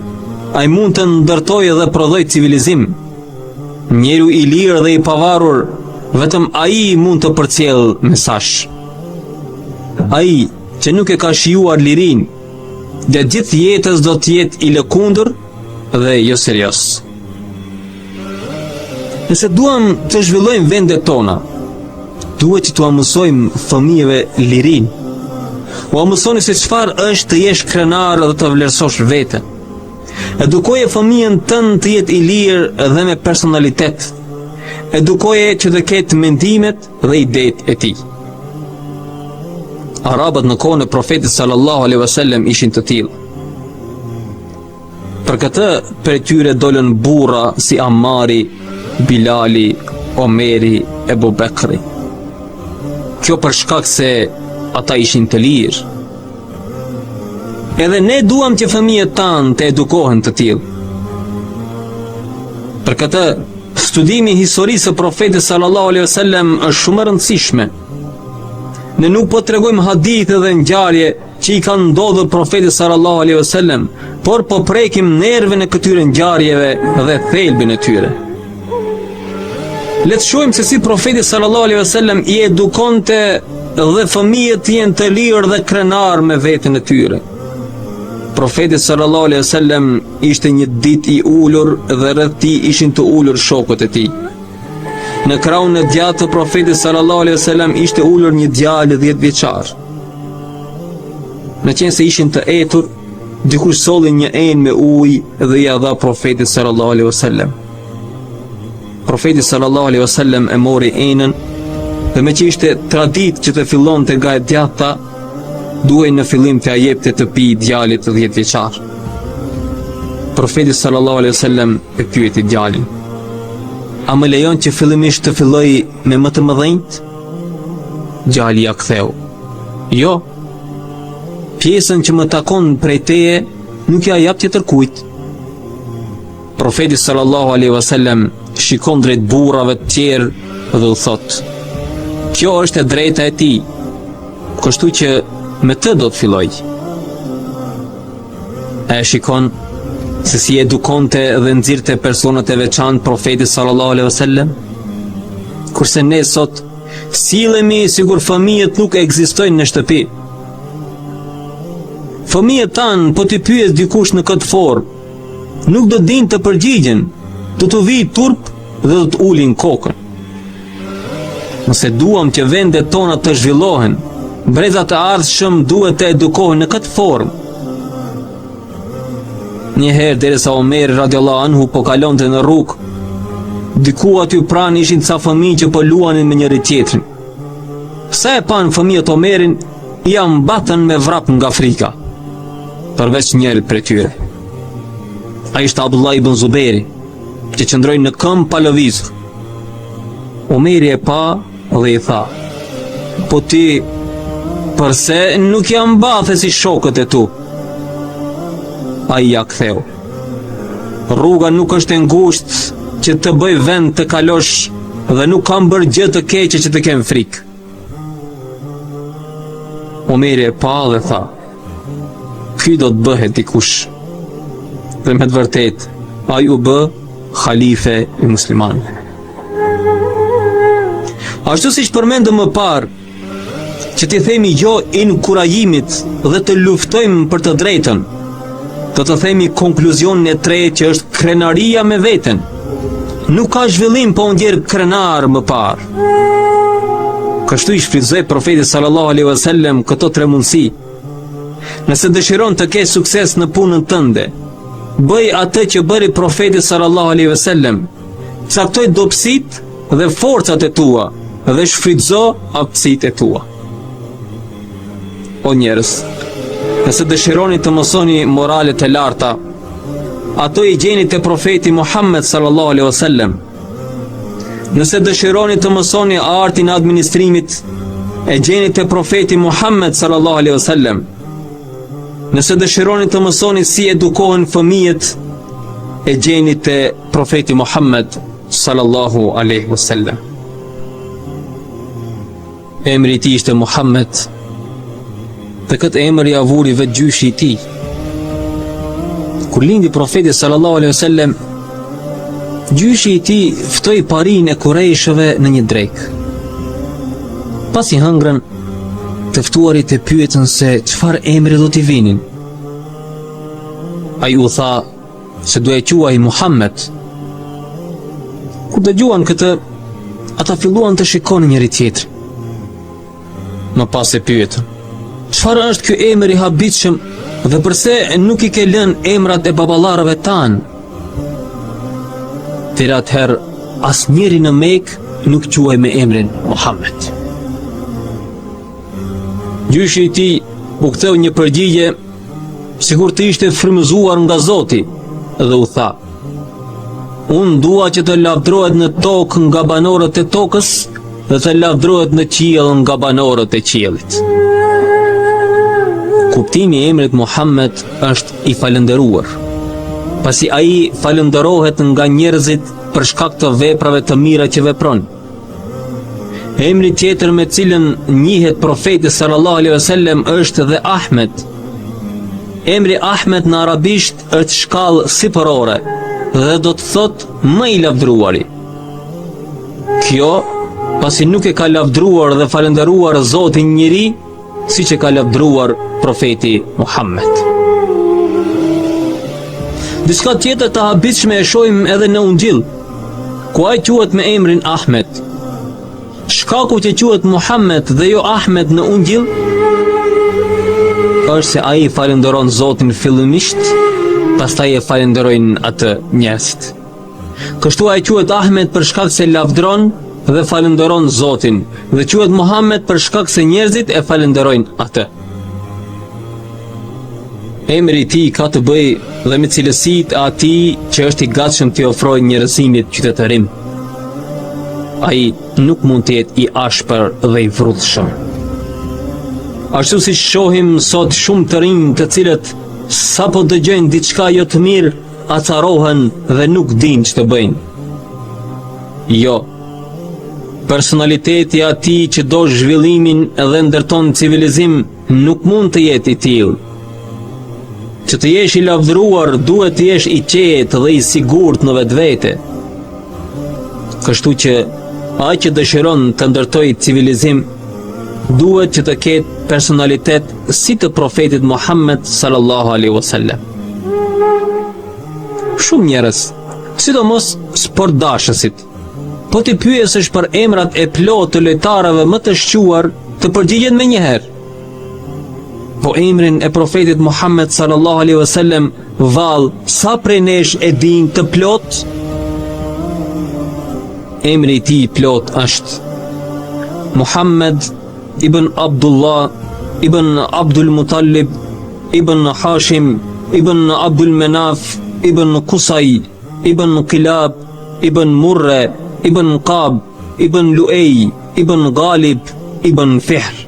ai mund të ndërtojë dhe prodhoj civilizim. Njeriu I lirë dhe I pavarur, vetëm ai mund të përcjellë mesazh. Ai që nuk e ka shijuar lirinë, gjatë gjithë jetës do të jetë I lëkundur dhe jo serioz. Nëse duam të zhvillojmë vendet tona, duhet t'u mësojmë fëmijëve lirinë. U mësoni se çfarë është të jesh krenar dhe të vlerësosh veten. Edukoje fëmijën tënd të jetë I lirë dhe me personalitet. Edukoje që të ketë mendimet dhe idetë e tij. Arabët në kohën e profetit sallallahu alaihi wasallam ishin të tillë. Për këtë për tyre dolën burra si Ammari, Bilali, Omeri, Ebu Bekri. Kjo për shkak se ata ishin të lirë. Edhe ne duam që fëmijët tanë të edukohen të tillë. Për këtë, studimi I historisë së profetit sallallahu alaihi wasallam është shumë e rëndësishme. Ne nuk po tregojmë hadithe dhe ngjarje që I kanë ndodhur profetit sallallahu alaihi wasallam, por po prekim nervin e këtyre ngjarjeve dhe thelbin e tyre. Le të shohim se si profeti sallallahu alaihi wasallam I edukonte dhe fëmijët jenë të lirë dhe krenar me veten e tyre. Profeti sallallahu alaihi wasallam ishte një ditë I ulur dhe rreth tij ishin të ulur shokët e tij. Në krahun e djathtë të profetit sallallahu alaihi wasallam ishte ulur një djalë 10 vjeçar. Në qenë se ishin të etur, dikush solli një enë me ujë dhe ja dha profetit sallallahu alaihi wasallam. Profeti sallallahu alaihi wasallam e mori enën dhe me që ishte tradit që të fillonte nga e djatha, duhej në fillim të jepte të pi djalit 10 vjeçar. Profeti sallallahu alaihi wasallam e pyeti djalin: "A më lejon që fillimisht të filloj me më të mëdhenjt?" Djali ja ktheu: "Jo. Pjesën që më takon prej teje nuk ja jap tjetër kujt." Profeti sallallahu alaihi wasallam shikon drejt burrave të tjerë dhe u thot: "Kjo është e drejta e tij, kështu që me të do të filloj." E shikon se si edukonte dhe nxirrte personat e veçantë profeti sallallahu alaihi wasallam, kurse ne sot sillemi sikur fëmijët nuk ekzistojnë në shtëpi. Fëmijët tanë po t'i pyes dikush në këtë formë, nuk do din të përgjigjen, do të vijë turp dhe do të ulin kokën. Nëse duam që vendet tona të zhvillohen, brezat e ardhshëm duhet të edukohen në këtë formë. Njëherë derisa Omeri radiallahu anhu po kalonte në rrugë, diku aty pranë ishin ca fëmijë që po luanin me njëri tjetrin. Sa e pan fëmijët Omerin, ja mbatën me vrap nga frika, përveç njërit prej tyre. Ai ishte Abdullah ibn Zuberi, që qëndroi në këmbë pa lëvizur. Omeri e pa dhe i tha: "Po ti, përse nuk jam mbathe si shokët e tu?" Ai ja ktheu: "Rruga nuk është e ngushtë që të bëj vend të kalosh dhe nuk kam bërë gjë të keqe që të kem frikë." Omeri e pa dhe tha: "Ky do të bëhet dikush." Dhe me të vërtet, ai u bë khalife i muslimanëve. Ashtu siç përmendëm më parë, që t'i themi jo inkurajimit dhe të luftojmë për të drejtën, do të themi konkluzionin e tretë që është krenaria me veten. Nuk ka zhvillim pa u ndjerë krenar më parë. Kështu i shfrytëzoi profeti sallallahu alaihi wasallam këto tre mundësi. Nëse dëshiron të kesh sukses në punën tënde, bëj atë që bëri profeti sallallahu alaihi wasallam. Caktoj dobësitë dhe forcat e tua dhe shfrytëzo aftësitë e tua. O njerëz, nëse dëshironi të mësoni moralet e larta, ato i gjeni te profeti Muhammed sallallahu alaihi wasallam. Nëse dëshironi të mësoni artin e administrimit, e gjeni te profeti Muhammed sallallahu alaihi wasallam. Nëse dëshironi të mësoni si edukohen fëmijët, e gjeni te profeti Muhammed sallallahu alaihi wasallam. Emri i tij ishte Muhammed, dhe këtë emër ja vuri vetë gjyshi i tij. Kur lindi profeti sallallahu alaihi wasallam, gjyshi i tij ftoi parin e Kurejshëve në një drekë. Pasi hëngrën, të ftuarit e pyetën se çfarë emri do t'i vinin. Ai u tha se do e quaj Muhammed. Kur dëgjuan këtë, ata filluan të shikonin njëri tjetrin. Më pas e pyetën: "Çfarë është ky emër i habitshëm dhe përse nuk i ke lënë emrat e baballarëve tanë?" Deri atëherë asnjëri në Mekë nuk quaj me emrin Muhammed. Gjyshi i tij u ktheu një përgjigje sikur të ishte frymëzuar nga Zoti dhe u tha: "Unë dua që të lavdrohet në tokë nga banorët e tokës dhe të lavdrohet në qiell nga banorët e qiellit." Kuptimi i emrit Muhammed është i falënderuar, pasi ai falënderohet nga njerëzit për shkak të veprave të mira që vepron. Emri tjetër me cilën njihet profeti sallallahu alaihi wasallam është dhe Ahmed. Emri Ahmed në arabisht është shkallë sipërore dhe do të thotë më i lavdruari. Kjo pasi nuk e ka lavdruar dhe falënderuar Zotin njëri, siç e ka lavdruar profeti Muhammed. Diçka tjetër të habitshme e shohim edhe në Ungjil, ku ai quhet me emrin Ahmed. Shkaku që quhet Muhammed dhe jo Ahmed në Ungjil është se ai falenderon Zotin fillimisht, pastaj e falenderojnë atë njerëzit. Kështu ai quhet Ahmet për shkak se lavdron dhe falenderon Zotin, dhe quhet Muhammed për shkak se njerëzit e falenderojnë atë. Emri i tij ka të bëjë dhe me cilësitë e atij që është i gatshëm të ofrojë njerëzimit qytetërim. Ai nuk mund të jetë i ashpër dhe i vrrullshëm. Ashtu si shohim sot shumë të rinj të cilët sapo dëgjojnë diçka jo të mirë, acarohen dhe nuk dinë ç'të bëjnë. Jo, personaliteti i atij që do zhvillimin dhe ndërton civilizim nuk mund të jetë i tillë. Që të jesh i lavdëruar, duhet të jesh i qetë dhe i sigurt në vetvete. Kështu që ai që dëshiron të ndërtojë civilizim, duhet që të ketë personalitet si të profetit Muhammed sallallahu alaihi wasallam. Shumë njerëz, sidomos sportdashësit, po ti pyesësh për emrat e plotë të lojtarëve më të shquar, të përgjigjen menjëherë. Po emrin e profetit Muhammed sallallahu alaihi wasallam, vallë, sa prej nesh e din të plot? Emri i tij plot është Muhammed ibn Abdullah ibn Abdul Muttalib ibn Hashim ibn Abdul Manaf ibn Qusay ibn Qilab ibn Murre ibn Qab ibn Luay ibn Ghalib ibn Fihr.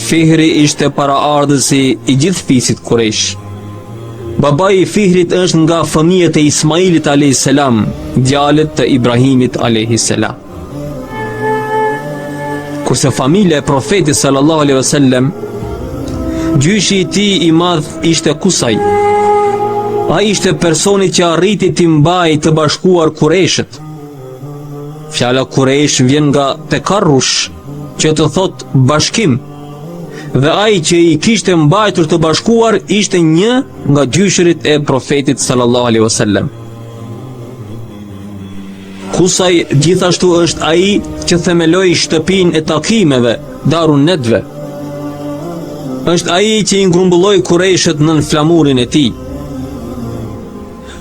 Fihri ishte paraardhësi i gjithë fisit Quraysh. Babai i Fihrit është nga fëmijët e Ismailit a.s., djalët të Ibrahimit a.s. Kurse familja e profetit sallallahu alaihi wasallam, gjyshi i tij i madh ishte Qusay. Ai ishte personi që arriti të mbajë të bashkuar Qurayshët. Fjala Quraysh vjen nga tekarrush, që të thot bashkim. Dhe ai që i kishte mbajtur të bashkuar ishte një nga gjyshërit e profetit sallallahu alaihi wasallam. Qusay gjithashtu është ai që themeloi shtëpinë e takimeve, Darun Nedve. Është ai që i ngrumbëlloi Qurayshët nën flamurin e tij.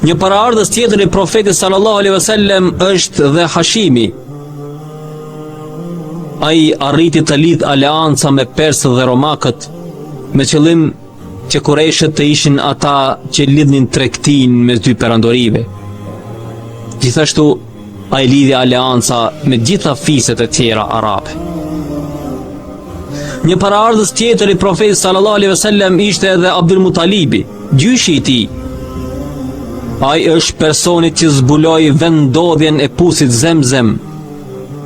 Një paraardhës tjetër i profetit sallallahu alaihi wasallam është dhe Hashimi. Ai arriti të lidh aleanca me persët dhe romakët, me qëllim që Qurayshët të ishin ata që lidhnin tregtinë mes dy perandorive. Gjithashtu, ai lidhi aleanca me gjitha fiset e tjera arabe. Një paraardhës tjetër i profetit sallallahu alaihi wasallam ishte edhe Abdul Muttalibi, gjyshi i tij. Ai është personi që zbuloi vendodhjen e pusit Zemzem,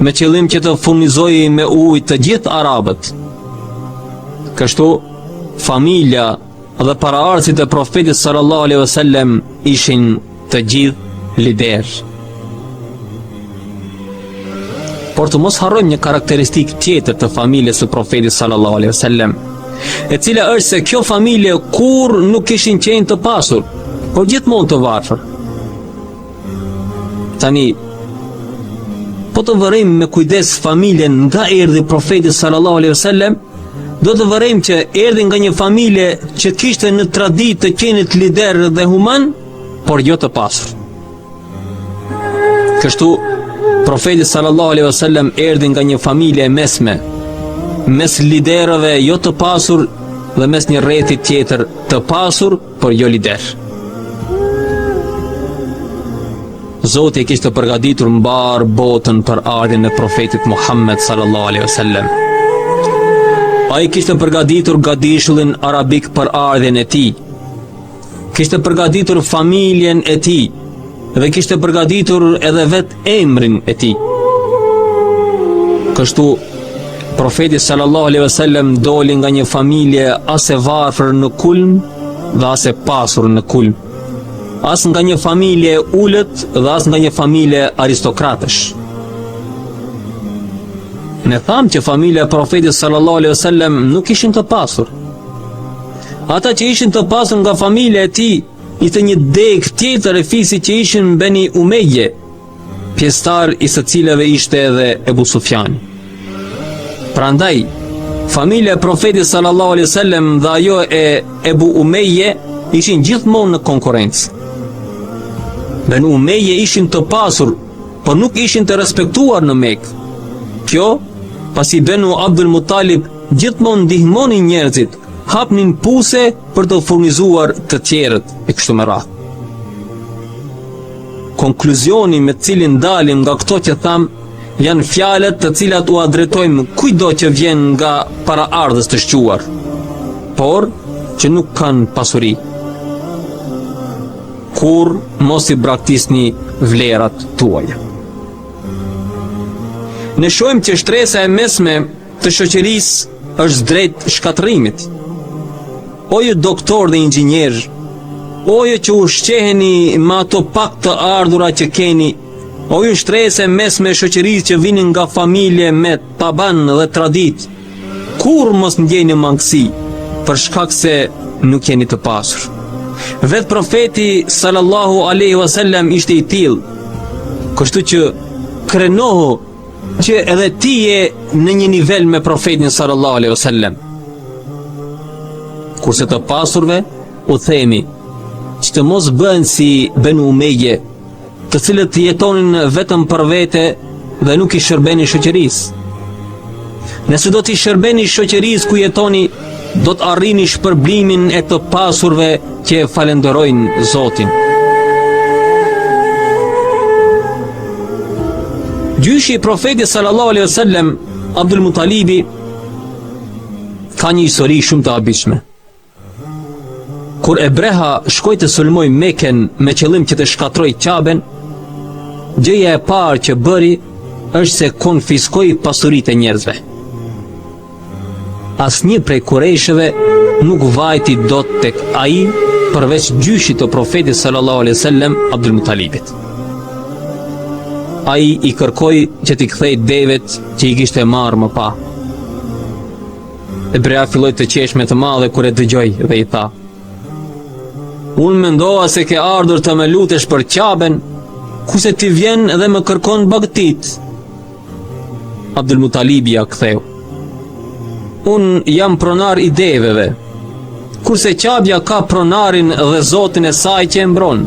me qëllim që të furnizojë me ujë të gjithë arabët. Kështu, familja dhe paraardhësit e profetit sallallahu alaihi wasallam ishin të gjithë lider. Por të mos harrojmë një karakteristikë tjetër të familjes së profetit sallallahu alaihi wasallam, e cila është se kjo familje kur nuk kishin qenë të pasur, por gjithmonë të varfër. Tani, po të vërejmë me kujdes familjen nga erdhi profetit sallallahu alaihi wasallam, do të vërejmë që erdhi nga një familje që kishte në traditë të qenit lider dhe human, por jo të pasur. Kështu, profeti sallallahu alaihi wasallam erdhi nga një familje mesme, mes liderëve jo të pasur dhe mes një rrethi tjetër të pasur, por jo lider. Zoti e kishte përgatitur mbar botën për ardhin e profetit Muhammed sallallahu alaihi wasallam. Ai kishte përgatitur gadishullin arabik për ardhin e tij. Kishte përgatitur familjen e tij dhe kishte përgatitur edhe vetë emrin e tij. Kështu, profeti sallallahu alaihi wasallam doli nga një familje as e varfër në kulm dhe as e pasur në kulm. As nga një familje ullët dhe as nga një familje aristokratësh. Ne thamë që familja e profetit sallallahu alaihi wasallam nuk ishin të pasur. Ata që ishin të pasur nga familja e tij, ishte një deg tjetër e fisit që ishin Beni Umeje, pjesëtar i së cilëve ishte edhe Ebu Sufjani. Prandaj, familja e profetit sallallahu alaihi wasallam dhe ajo e Ebu Umeje ishin gjithmonë në konkurrencë. Banu Umeje ishin të pasur, por nuk ishin të respektuar në Mekë. Kjo, pasi Banu Abdul Muttalib gjithmonë ndihmonin njerëzit, hapnin puse për të furnizuar të tjerët e kështu me radhë. Konkluzioni me cilin dalim nga këto që tham, janë fjalët të cilat u adretojmë kujdo që vjen nga paraardhës të shquar, por që nuk kanë pasuri. Kur mos i braktisni vlerat tuaja. Ne shohim që shtresa e mesme të shoqërisë është drejt shkatërimit. O ju doktor dhe inxhinier, o ju që ushqeheni me ato pak të ardhura që keni, o ju shtresa e mesme e shoqërisë që vinin nga familje me taban dhe tradit, kur mos ndjeni mangësi për shkak se nuk jeni të pasur. Vetë profeti sallallahu alaihi wasallam ishte i tillë, kështu që krenohu që edhe ti je në një nivel me profetin sallallahu alaihi wasallam. Kurse të pasurve u themi që të mos bëhen si Banu Umeje, të cilët jetonin vetëm për vete dhe nuk i shërbenin shoqërisë. Nëse do t'i shërbeni shoqërisë ku jetoni, do të arrini shpërblimin e të pasurve që falenderojnë Zotin. Gjyshi i profetit sallallahu alaihi wasallam, Abdul Muttalibi, ka një histori shumë të habitshme. Kur Ebreha shkoi të sulmoj Mekën me qëllim që të shkatrojë Kaben, gjëja e parë që bëri është se konfiskoi pasuritë e njerëzve. Asnjë prej kurejshëve nuk vajti dot tek ai përveç gjyshit të profetit sallallahu alaihi wasallam, Abdul Muttalibit. Ai i kërkoi që t'i kthej devet që i kishte marrë më pa. Ebrea filloi të qesh me të madhe kur e dëgjoi dhe i tha: "Unë mendova se ke ardhur të më lutesh për Kaben, kurse ti vjen dhe më kërkon bagtit." Abdul Muttalibi ja ktheu: "Unë jam pronar i deveve, kurse Kabja ka pronarin dhe Zotin e saj që e mbron.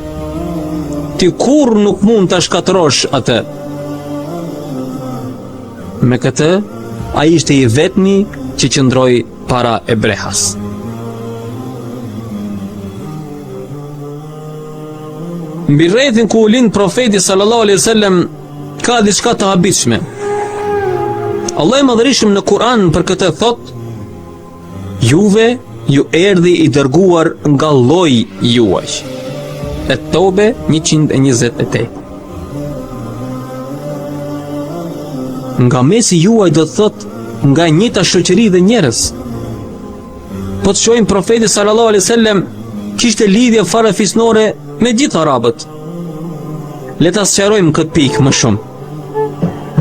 Ti kur nuk mund të shkatërosh atë." Me këtë, ai ishte i vetmi që qëndroi para Ebrehas. Mbi rrethin ku u lind profeti sallallahu alaihi wasallam ka diçka të habitshme. Allah i Madhërisht në Kur'an për këtë thot: "Juve ju erdhi i dërguar nga lloji juaj." Et-Tobe 128. Nga mesi juaj do të thot nga njëjta shoqëri dhe njerëz. Po të shohim profeti sallallahu alaihi wasallam kishte lidhje farefisnore me gjithë arabët. Le ta sqarojmë këtë pikë më shumë.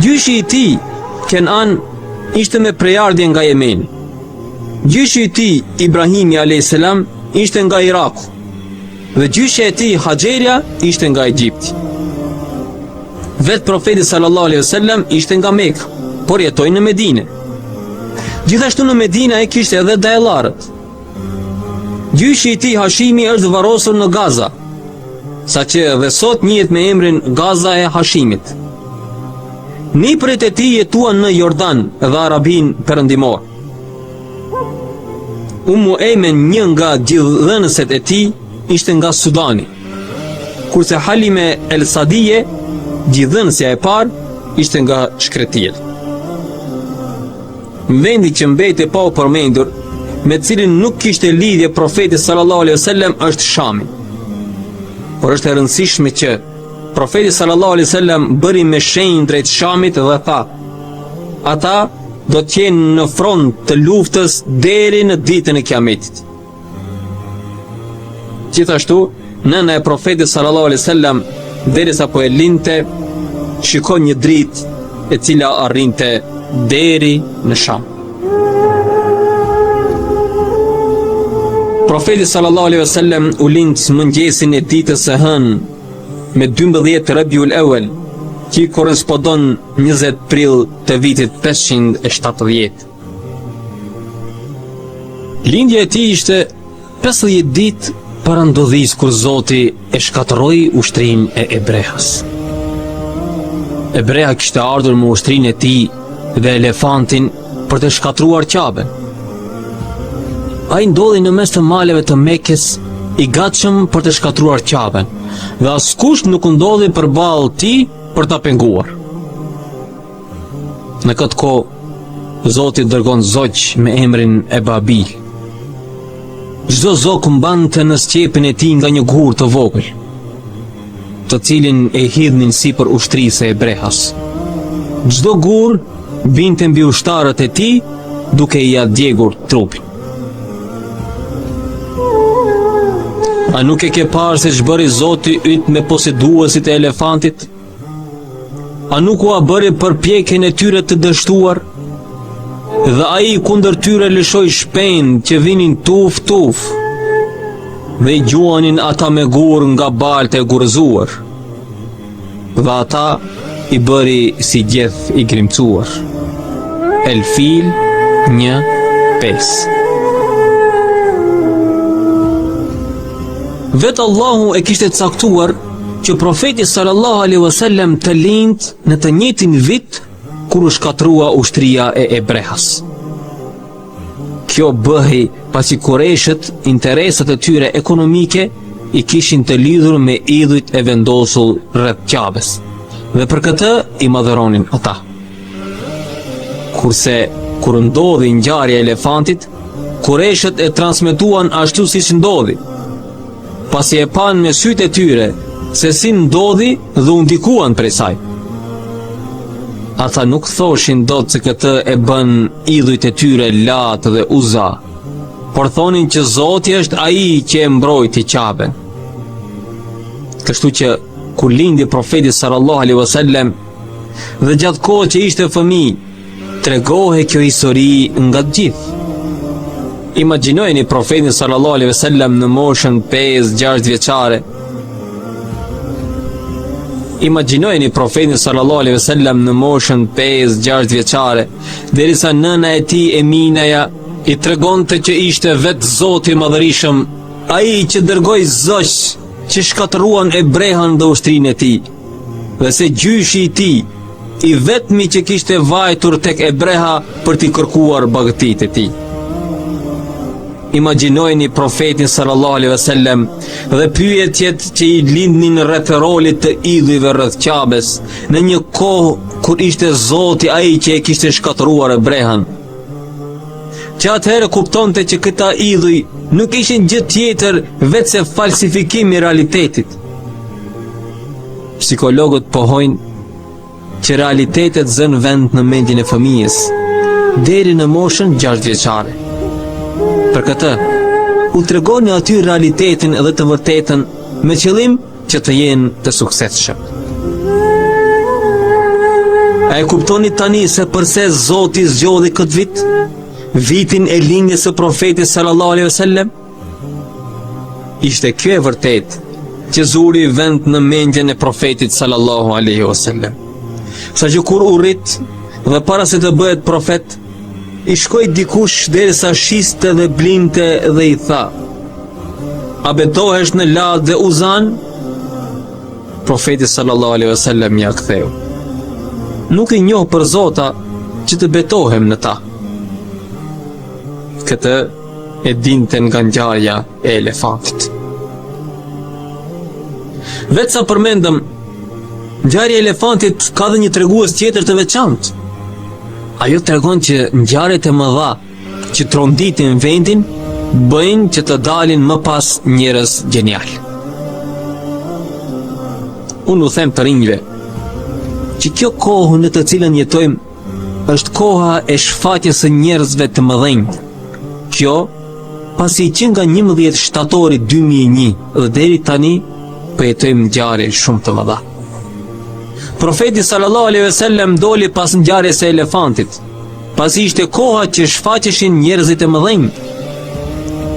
Gjyshi i tij, Kenan, ishte me prejardhje nga Jemeni. Gjyshi i tij, Ibrahimi a.s. ishte nga Iraku. Dhe gjyshi e tij, Haxheria, ishte nga Egjipti. Vetë profeti sallallahu alaihi wasallam ishte nga Mekë, por jetoi në Medinë. Gjithashtu në Medinë ai kishte edhe dajellarët. Gjyshi i tij, Hashimi, është varrosur në Gaza, saqë edhe sot njihet me emrin Gaza e Hashimit. Nipërit e tij jetuan në Jordan dhe Arabin perëndimor. Ummu Ejmen, një nga gjithëdhënëset e tij, ishte nga Sudani, kurse Halime El Sadije, gjithëdhënësja e parë, ishte nga Shkretir. Vendi që mbeti pa u përmendur, me cilin nuk kishte lidhje profeti sallallahu alaihi wasallam, është Shami. Por është e rëndësishme që profeti sallallahu alaihi wasallam bëri me shenjë drejt Shamit dhe tha: "Ata do të jenë në front të luftës deri në ditën e Kiametit." Gjithashtu, nëna e profetit sallallahu alaihi wasallam, derisa po e linte, shikoi një dritë e cila arrinte deri në Sham. Profeti sallallahu alaihi wasallam u lind mëngjesin e ditës së hënë me 12 Rabiul Awal, që korrespondon 20 prill të vitit 570. Lindja e tij ishte 50 ditë para ndodhisë kur Zoti e shkatërroi ushtrinë e Ebrehas. Ebreha kishte ardhur me ushtrinë e tij dhe elefantin për të shkatruar Ka'ben. Ai ndodhi në mes të maleve të Mekës, i gatshëm për të shkatruar Ka'ben, dhe askush nuk ndodhi përballë tij për ta penguar. Në këtë kohë, Zoti dërgon zogj me emrin e Babil. Çdo zog mbante në sqepin e tij nga një gur të vogël, të cilin e hidhnin sipër ushtrisë së Ebrehas. Çdo gur binte mbi ushtarët e tij duke i djegur trupin. A nuk e ke parë se ç'bëri Zoti yt me poseduesit e elefantit? A nuk u bëri përpjekjen e tyre të dështuar? Dhe ai kundër tyre lëshoi shpend që vinin tuf dhe i gjuanin ata me gur nga baltë e gurëzuar. Dhe ata i bëri si gjeth i grimcuar. El Fil 1:5. Vetë Allahu e kishte caktuar që profeti sallallahu alaihi wasallam të lindë në të njëjtin vit kur u shkatrua ushtria e Ebrehas. Kjo bëhej pasi Kureshët interesat e tyre ekonomike i kishin të lidhur me idhujt e vendosur rreth Ka'bes, dhe për këtë i madhëronin ata. Kurse kur ndodhi ngjarja e elefantit, Kureshët e transmetuan ashtu siç ndodhi, pasi e pan me sytë e tyre se si ndodhi dhe u ndikuan prej saj. Ata nuk thoshin dot se këtë e bën idhujt e tyre Lat dhe Uza, por thonin që Zoti është ai që e mbrojti Ka'ben. Kështu që kur lindi profeti sallallahu alaihi wasallam dhe gjatë kohës që ishte fëmijë, tregohej kjo histori nga të gjithë. Imagjinojeni profetin sallallahu alaihi wasallam në moshën 5-6 vjeçare. Imagjinojeni profetin sallallahu alaihi wasallam në moshën 5-6 vjeçare, derisa nëna e tij Eminaja i tregonte që ishte vetë Zoti i Madhërisëm, ai që dërgoi zogj që shkatëruan Ebrehan dhe ushtrinë e tij, dhe se gjyshi i tij, i vetmi që kishte vajtur tek Ebreha për t'i kërkuar bagëtitë e tij. Imagjinojeni profetin sallallahu alaihi wasallam dhe pyetjet që i lindnin rreth rolit të idhujve rreth Ka'bes, në një kohë kur ishte Zoti ai që e kishte shkatëruar Ebrehan. Që atëherë kuptonte që këta idhuj nuk ishin gjë tjetër veç se falsifikim i realitetit. Psikologët pohojnë që realitetet zënë vend në mendjen e fëmijës deri në moshën 6 vjeçare. Për këtë, u tregoni aty realitetin dhe të vërtetën me qëllim që të jenë të suksesshëm. A e kuptoni tani se përse Zoti zgjodhi këtë vit? Vitin e lindjes së profetit sallallahu alaihi wasallam? Ishte kjo e vërtet që zuri vend në mendjen e profetit sallallahu alaihi wasallam. Sa që kur u rrit dhe para se të bëhet profet, i shkoi dikush derisa shiste dhe blinte dhe i tha: "A betohesh në Lat dhe Uzan?" Profeti sallallahu alaihi wasallam ja ktheu: "Nuk i njoh për zota që të betohem në ta." Këtë e dinte nga ngjarja e elefantit. Vetë sa përmendëm, ngjarja e elefantit ka dhe një tregues tjetër të veçantë. Ajo tregon që ngjarjet e mëdha që tronditin vendin bëjnë që të dalin më pas njerëz genial. Unë u them të rinjve që kjo kohë në të cilën jetojmë është koha e shfatjes së njerëzve të mëdhenj. Kjo pasi që nga 11 shtatori 2001 dhe deri tani po jetojmë ngjarje shumë të mëdha. Profeti sallallahu alaihi wasallam doli pas ngjarjes së elefantit, pasi ishte koha që shfaqeshin njerëzit e mëdhenj.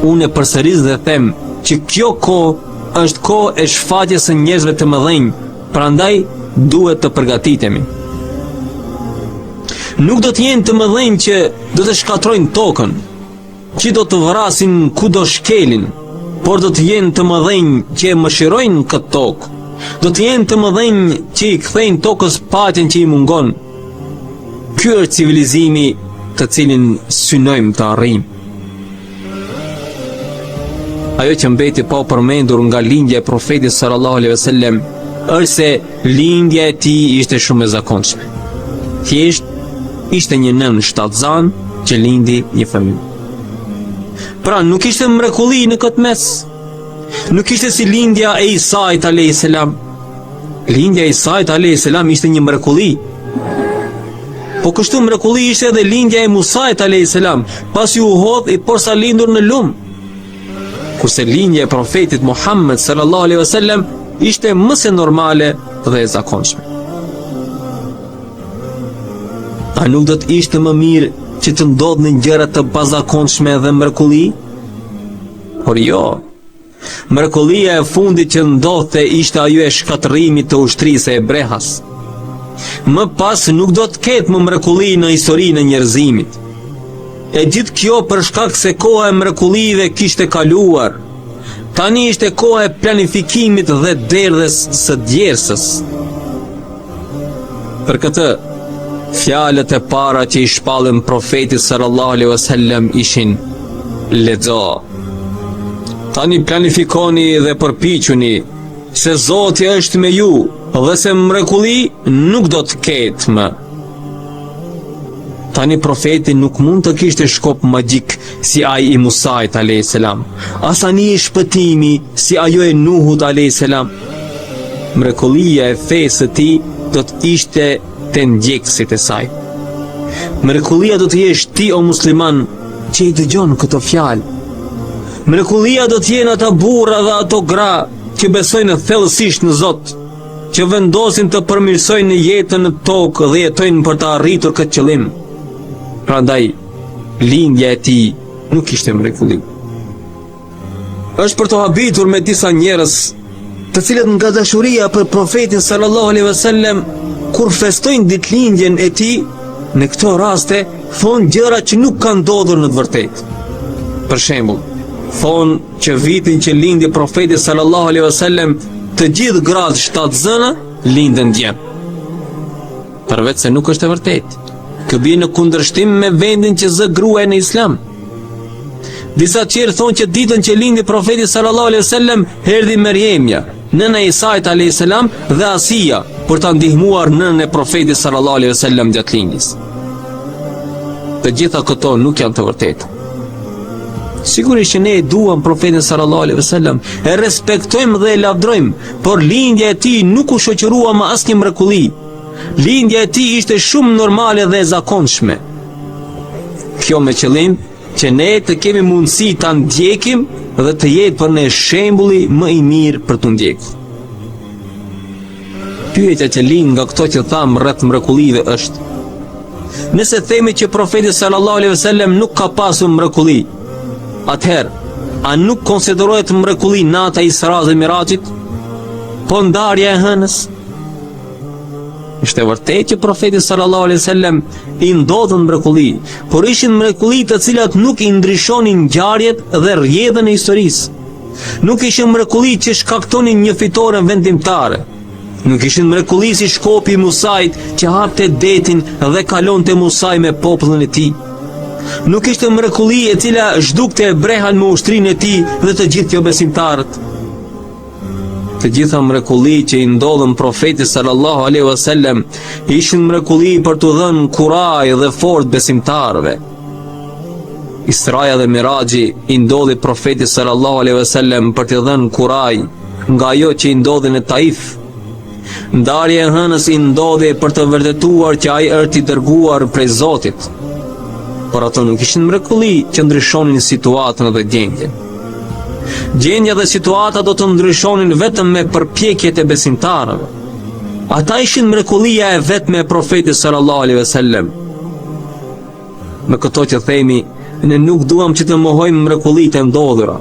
Unë e përsëris dhe them që kjo kohë është kohë e shfaqjes së njerëzve të mëdhenj, prandaj duhet të përgatitemi. Nuk do të jenë të mëdhenj që do të shkatrojnë tokën, që do të vrasin kudo shkelin, por do të jenë të mëdhenj që e mëshirojnë këtë tokë, do të jenë të mëdhenj që i kthejnë tokës paqen që i mungon. Ky është civilizimi të cilin synojmë të arrijmë. Ajo që mbeti pa përmendur nga lindja e profetit sallallahu alaihi wasallam është se lindja e tij ishte shumë e zakonshme. Thjesht ishte një nën shtatzan që lindi një fëmijë. Pra nuk ishte mrekulli në këtë mes. Nuk ishte si lindja e Isait alayhis salam. Lindja e Isait alayhis salam ishte një mrekulli. Po kështu mrekulli ishte edhe lindja e Musait alayhis salam, pasi u hodh i porsa lindur në lum. Kurse lindja e profetit Muhammed sallallahu alaihi wasallam ishte më se normale dhe e zakonshme. A nuk do të ishte më mirë që të ndodhnin gjëra të pazakonshme dhe mrekulli? Por jo. Mrekullia e fundit që ndodhte ishte ajo e shkatërimit të ushtrisë e brehas. Më pas nuk do të ketë më mrekulli në historinë e njerëzimit. E gjithë kjo për shkak se koha e mrekullive kishte kaluar. Tani ishte koha e planifikimit dhe derdhjes së djersës. Për këtë, fjalët e para që i shpallën profetit sallallahu alaihi wasallam ishin: lexo. Tani planifikoni dhe përpiquni, se Zoti është me ju dhe se mrekulli nuk do të ketë më. Tani profeti nuk mund të kishte shkop magjik si ai i Musait alayhis salam, as tani i shpëtimi si ajo e Nuhut alayhis salam. Mrekullia e fesë së tij do të ishte te ndjekësit e saj. Mrekullia do të jesh ti o musliman që i dëgjon këtë fjalë. Mrekullia do të jenë ata burra dhe ato gra që besojnë thellësisht në Zot, që vendosin të përmirësojnë jetën në tokë dhe jetojnë për të arritur këtë qëllim. Prandaj, lindja e tij nuk ishte mrekulli. Është për të habitur me disa njerëz, të cilët nga dashuria për profetin sallallahu alaihi wasallam, kur festojnë ditëlindjen e tij, në këto raste thonë gjëra që nuk kanë ndodhur në të vërtetë. Për shembull, thonë që vitin që lindi profeti sallallahu alaihi wasallam, të gjithë gratë shtatzëna lindën djem. Përveç se nuk është e vërtetë. Kjo bie në kundërshtim me vendin që zë grua në Islam. Disa tjerë thonë që ditën që lindi profeti sallallahu alaihi wasallam erdhi Meriemja, nëna e Isait alayhis salam, dhe Asia për ta ndihmuar nënën e profetit sallallahu alaihi wasallam gjatë lindjes. Të gjitha këto nuk janë të vërteta. Sigurisht që ne e duam profetin sallallahu alaihi wasallam, e respektojmë dhe e lavdrojmë, por lindja e tij nuk u shoqërua me asnjë mrekulli. Lindja e tij ishte shumë normale dhe e zakonshme. Kjo me qëllim që ne të kemi mundësi ta ndjekim dhe të jetë për ne shembulli më i mirë për të ndjekur. Pyetja që lind nga këto që tham rreth mrekullive është: nëse themi që profeti sallallahu alaihi wasallam nuk ka pasur mrekulli, atëherë, a nuk konsiderohet mrekulli nata e Isra dhe Mirajit? Po ndarja e hënës? Ishte vërtet që profeti sallallahu alaihi wasallam i ndodhën mrekulli, por ishin mrekulli të cilat nuk i ndryshonin ngjarjet dhe rrjedhën e historisë. Nuk ishin mrekulli që shkaktonin një fitore vendimtare. Nuk ishin mrekulli si shkopi i Musait që hapte detin dhe kalonte Musai me popullin e tij. Nuk ishte mrekulli e cila zhdukte brehan me ushtrinë e tij dhe të gjithë jo besimtarët. Të gjitha mrekulli që i ndodhën profetit sallallahu alaihi wasallam ishin mrekulli për t'u dhënë kuraj dhe fort besimtarëve. Israja dhe Miraxhi i ndodhi profetit sallallahu alaihi wasallam për t'i dhënë kuraj nga ajo që i ndodhi në Taif. Ndarja e hënës i ndodhi për të vërtetuar që ai është i dërguar prej Zotit. Por ato nuk ishin mrekulli që ndryshonin situatën dhe gjendjen. Gjendja dhe situata do të ndryshonin vetëm me përpjekjet e besimtarëve. Ata ishin mrekullia e vetme e profetit sallallahu alaihi wasallam. Me këto që themi, ne nuk duam që të mohojmë mrekullitë e ndodhura.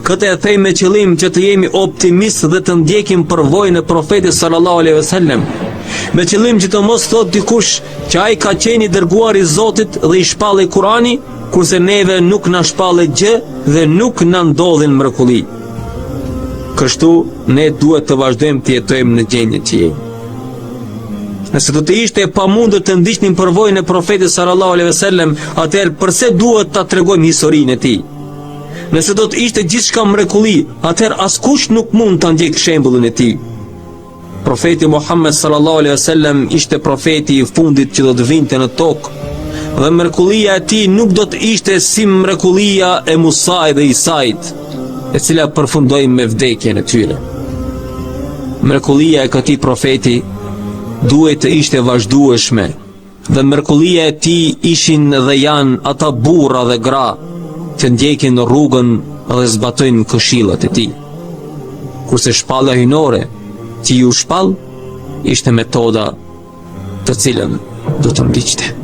Këtë e themi me qëllim që të jemi optimistë dhe të ndjekim përvojën e profetit sallallahu alaihi wasallam. Me qëllim që të mos thot dikush që ai ka qenë i dërguar i Zotit dhe i shpalli Kurani, kurse neve nuk na shpallet gjë dhe nuk na ndodhin mrekulli. Kështu ne duhet të vazhdojmë të jetojmë në gjendje të tillë. Nëse do të ishte e pamundur të ndiqnim përvojën e profetit sallallahu alejhi wasallam, atëherë pse duhet ta tregojmë historinë e tij? Nëse do të ishte gjithçka mrekulli, atëherë askush nuk mund ta ndjek shembullin e tij. Profeti Muhammed sallallahu alejhi wasallam ishte profeti i fundit që do të vinte në tokë, dhe mrekullia e tij nuk do të ishte si mrekullia e Musait dhe Isait, e cila përfundoi me vdekjen e tyre. Mrekullia e këtij profeti duhet të ishte vazhdueshme, dhe mrekullia e tij ishin dhe janë ata burra dhe gra që ndjekin rrugën dhe zbatojnë këshillat e tij. Kurse shpalla hyjnore që ju shpall ishte metoda të cilën do të ndiqte.